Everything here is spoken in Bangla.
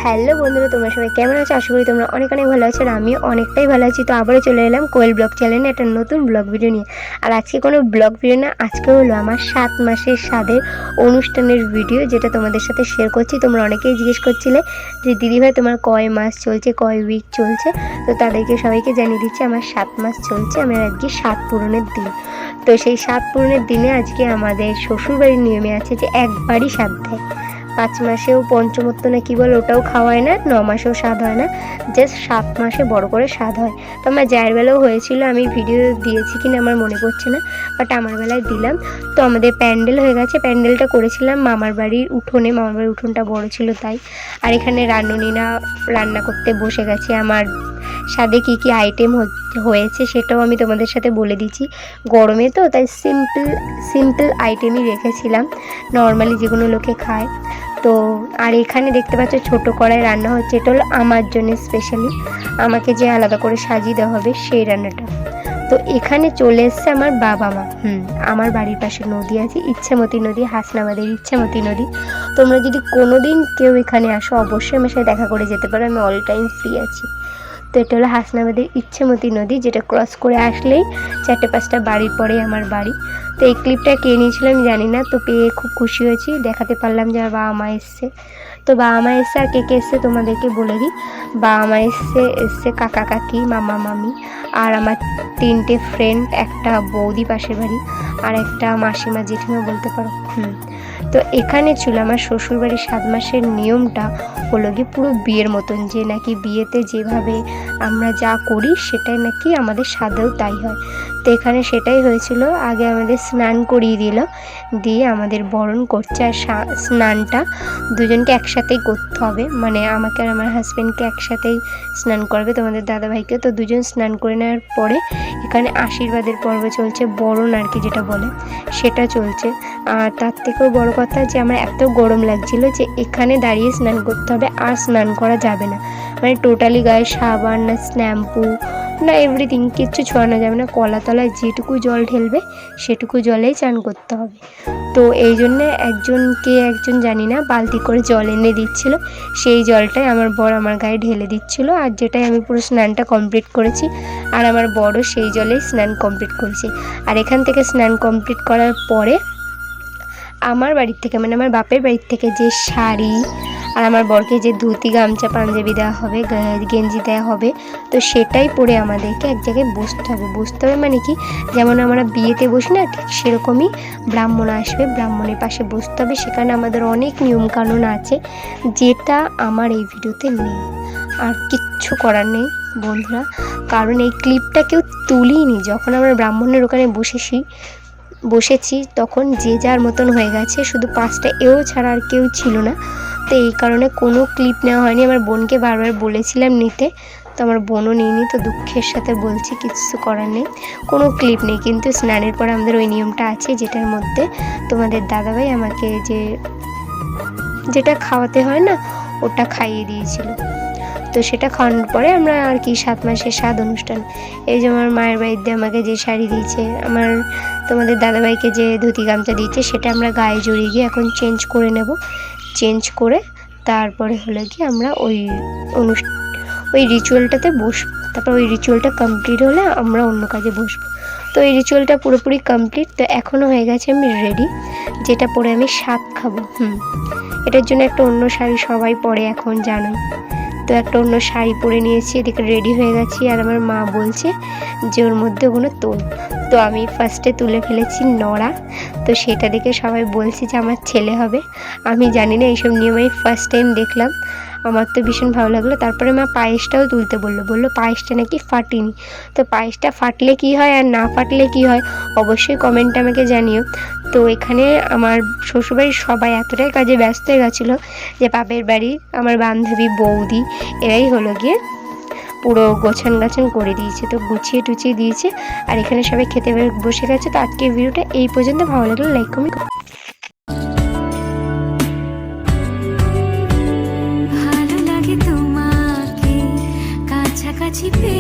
হ্যালো বন্ধুরা, তোমরা সবাই কেমন আছো? আশা করি তোমরা অনেক অনেক ভালো আছো আর আমি অনেকটাই ভালো আছি। তো আবারও চলে এলাম কোয়েল ব্লগ চ্যানেলে একটা নতুন ব্লগ ভিডিও নিয়ে। আর আজকে কোনো ব্লগ ভিডিও না, আজকে হলো আমার 7 মাসের স্বাদের অনুষ্ঠানের ভিডিও, যেটা তোমাদের সাথে শেয়ার করছি। তোমরা অনেকেই জিজ্ঞেস করছিলে যে দিদিভাই তোমার কয় মাস চলছে, কয় উইক চলছে। তো তাদেরকে সবাইকে জানিয়ে দিচ্ছি আমার 7 মাস চলছে। আমার আজকে 7 পূরণের দিন। তো সেই 7 পূরণের দিনে আজকে আমাদের শ্বশুরবাড়ির নিয়মে আছে যে একবারই স্বাদ দেয়। 5 মাসেও পঞ্চমত্ব না কি বলে ওটাও খাওয়ায় না, 9 মাসেও স্বাদ হয় না, জাস্ট 7 মাসে বড় করে স্বাদ হয়। তো আমার জায়ের বেলাও হয়েছিল, আমি ভিডিও দিয়েছি কিনা আমার মনে পড়ছে না, বাট আমার বেলায় দিলাম। তো আমাদের প্যান্ডেল হয়ে গেছে, প্যান্ডেলটা করেছিলাম মামার বাড়ির উঠোনে, মামার বাড়ির উঠোনটা বড় ছিল তাই। আর এখানে রান্ননীরা রান্না করতে বসে গেছে। আমার স্বাদে কী কী আইটেম হয়েছে সেটাও আমি তোমাদের সাথে বলে দিচ্ছি। গরমে তো তাই সিম্পল আইটেমই রেখেছিলাম, নর্মালি যেগুলো লোকে খায়। তো আর এখানে দেখতে পাচ্ছ ছোট কড়াই রান্না হচ্ছে, এটা হলো আমার জন্য স্পেশালি, আমাকে যে আলাদা করে সাজিয়ে দেওয়া হবে সেই রান্নাটা। তো এখানে চলে এসছে আমার বাবা মা। আমার বাড়ির পাশে নদী আছে, ইচ্ছামতি নদী, হাসনাবাদের ইচ্ছামতি নদী। তোমরা যদি কোনো দিন কেউ এখানে আসো অবশ্যই আমার সাথে দেখা করে যেতে পারো, আমি অল টাইম ফ্রি আছি। তো এটা হলো হাসনাবাদের ইচ্ছামতি নদী, যেটা ক্রস করে আসলেই 4-5টা বাড়ির পরে আমার বাড়ি। তো এই ক্লিপটা কে নিয়েছিলাম জানি না, তো পেয়ে খুব খুশি হয়েছি, দেখাতে পারলাম যে আমার বাবা মা এসছে। তো বাবা মা এসছে, আর কে কে এসছে তোমাদেরকে বলে দিই। বাবা মা এসছে কাকা কাকি, মামা মামি, আর আমার 3টে ফ্রেন্ড, একটা বৌদি পাশের বাড়ি, আর একটা মাসিমা জেঠিমা বলতে পারো। তো এখানে ছিল আমার শ্বশুরবাড়ির 7 মাসের নিয়মটা হলো গিয়ে পুরো বিয়ের মতন, যে নাকি বিয়েতে যেভাবে আমরা যা করি সেটাই নাকি আমাদের সাথেও তাই হয়। তো এখানে সেটাই হয়েছিল। আগে আমাদের স্নান করিয়ে দিল, দিয়ে আমাদের বরণ করছে। আর স্নানটা দুজনকে একসাথেই করতে হবে, মানে আমাকে আর আমার হাজব্যান্ডকে একসাথেই স্নান করবে, তোমাদের দাদাভাইকে। তো দুজন স্নান করে নেওয়ার পরে এখানে আশীর্বাদের পর্ব চলছে, বরণ আর কি যেটা বলে সেটা চলছে। আর তার থেকেও বড় কথা যে আমার এত গরম লাগছিল যে এখানে দাঁড়িয়ে স্নান করতে হবে, আর স্নান করা যাবে না, মানে টোটালি গায়ে সাবান না শ্যাম্পু না এভরিথিং কিচ্ছু ছোঁয়ানো যাবে না। কলা তলায় যেটুকু জল ঢেলবে সেটুকু জলেই চান করতে হবে। তো এই জন্যে একজন জানি না বালতি করে জল এনে দিচ্ছিল, সেই জলটাই আমার বর আমার গায়ে ঢেলে দিচ্ছিল, আর যেটাই আমি পুরো স্নানটা কমপ্লিট করেছি। আর আমার বরও সেই জলেই স্নান কমপ্লিট করেছে। আর এখান থেকে স্নান কমপ্লিট করার পরে আমার বাড়ির থেকে, মানে আমার বাপের বাড়ির থেকে যে শাড়ি আর আমার বরকে যে ধুতি গামছা পাঞ্জাবি দেওয়া হবে, গেঞ্জি দেওয়া হবে, তো সেটাই পরে আমাদেরকে এক জায়গায় বসতে হবে মানে কি, যেমন আমরা বিয়েতে বসি না, ঠিক সেরকমই ব্রাহ্মণ আসবে, ব্রাহ্মণের পাশে বসতে হবে। সেখানে আমাদের অনেক নিয়মকানুন আছে, যেটা আমার এই ভিডিওতে নেই। আর কিচ্ছু করার নেই বন্ধুরা, কারণ এই ক্লিপটা কেউ তুলিনি। যখন আমরা ব্রাহ্মণের ওখানে বসেছি তখন যে যার মতন হয়ে গেছে, শুধু 5টা এও ছাড়া আর কেউ ছিল না। তো এই কারণে কোনো ক্লিপ নেওয়া হয়নি। আমার বোনকে বারবার বলেছিলাম নিতে, তো আমার বোনও নিইনি। তো দুঃখের সাথে বলছি কিছু করার নেই, কোনো ক্লিপ নেই। কিন্তু স্নানের পর আমাদের ওই নিয়মটা আছে, যেটার মধ্যে তোমাদের দাদাভাই আমাকে যেটা খাওয়াতে হয় না, ওটা খাইয়ে দিয়েছিল। তো সেটা খাওয়ানোর পরে আমরা আর কি 7 মাসের স্বাদ অনুষ্ঠান। এই যে আমার মায়ের বাড়িতে আমাকে যে শাড়ি দিয়েছে, তোমাদের দাদাভাইকে যে ধুতি গামছা দিয়েছে, সেটা আমরা গায়ে জড়িয়ে গিয়ে এখন চেঞ্জ করে নেব। চেঞ্জ করে তারপরে হলো কি আমরা ওই রিচুয়ালটাতে বসবো। তারপর ওই রিচুয়ালটা কমপ্লিট হলে আমরা অন্য কাজে বসবো। তো এই রিচুয়ালটা পুরোপুরি কমপ্লিট। তো এখনও হয়ে গেছে আমি রেডি, যেটা পরে আমি স্বাদ খাবো। এটার জন্য একটা অন্য শাড়ি সবাই পরে এখন জানোই। তো একটা অন্য শাড়ি পরে নিয়েছি, এদিকে রেডি হয়ে গেছি। আর আমার মা বলছে যে ওর মধ্যে ওগুলো তোল। তো আমি ফার্স্টে তুলে ফেলেছি নড়া। তো সেটা দেখে সবাই বলছে যে আমার ছেলে হবে। আমি জানি না, এইসব নিয়ম আমি ফার্স্ট টাইম দেখলাম, আমার তো ভীষণ ভালো লাগলো। তারপরে মা পায়েসটাও তুলতে বললো পায়েসটা নাকি ফাটেনি। তো পায়েসটা ফাটলে কি হয় আর না ফাটলে কি হয় অবশ্যই কমেন্টে আমাকে জানিও। তো এখানে আমার শ্বশুরবাড়ির সবাই এতটাই কাজে ব্যস্ত হয়ে গেছিলো যে বাপের বাড়ি আমার বান্ধবী বৌদি এরাই হলো গিয়ে পুরো গোছান করে দিয়েছে। তো গুছিয়ে টুচিয়ে দিয়েছে, আর এখানে সবাই খেতে বসে গেছে। তো আজকের ভিডিওটা এই পর্যন্ত, ভালো লাগলে লাইক কমেন্ট। ভালো লাগে তোমাকে কাছাকাছি পেয়ে।